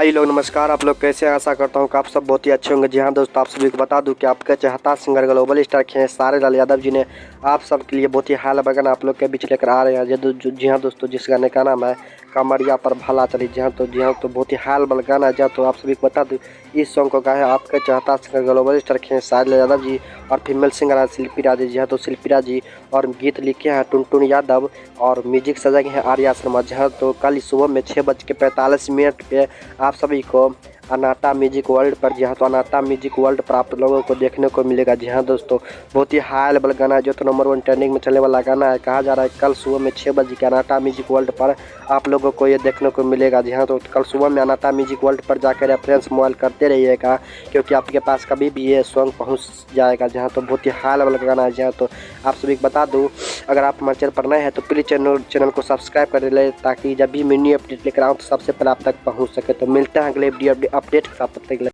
भाई लोग नमस्कार। आप लोग कैसे हैं? आशा करता हूँ कि आप सब बहुत ही अच्छे होंगे। जी हाँ दोस्तों, आप सभी को बता दूं कि आपके चाहता singer global star Khesari Lal Yadav ji ने आप सब के लिए बहुत ही हाल बगाना आप लोग के बीच लेकर आ रहे हैं। जी हाँ दोस्तों, जिस गाने का नाम है कमरिया पर भला चली। जी हाँ तो बहुत ही हाल बल गाना है। तो आप सभी को बता दूँ इस सॉन्ग को गाए आपके चाहता singer global star Khesari Lal Yadav ji और फीमेल सिंगर है शिल्पी राज जी। हाँ तो शिल्पी राज जी और गीत लिखे हैं टुनटुन यादव और म्यूजिक सजाए हैं आर्या शर्मा। जी हाँ तो कल सुबह में 6:45 पे आप सभी को अनाटा म्यूजिक वर्ल्ड पर, जी हाँ तो अनाटा म्यूजिक वर्ल्ड पर आप लोगों को देखने को मिलेगा। जी हाँ दोस्तों, बहुत ही हाई लेवल गाना है जो तो नंबर 1 ट्रेंडिंग में चलने वाला गाना है। कहा जा रहा है कल सुबह में 6 बजे के अनाटा म्यूजिक वर्ल्ड पर आप लोगों को ये देखने को मिलेगा। जी हाँ तो कल सुबह में अनाटा म्यूजिक वर्ल्ड पर जाकर रेफरेंस मोबाइल करते रहिएगा, क्योंकि आपके पास कभी भी ये सॉन्ग पहुँच जाएगा। जी हाँ तो बहुत ही हाई लेवल गाना है। जी हाँ तो आप सभी को बता दूँ, अगर आप हमारे चैनल पर नए हैं तो प्लीज़ चैनल को सब्सक्राइब कर ले, ताकि जब भी मैं न्यू अपडेट लेकर आऊँ तो सबसे पहले आप तक पहुँच सके। तो मिलते हैं अगले वीडियो अपडेट के साथ, तब तक।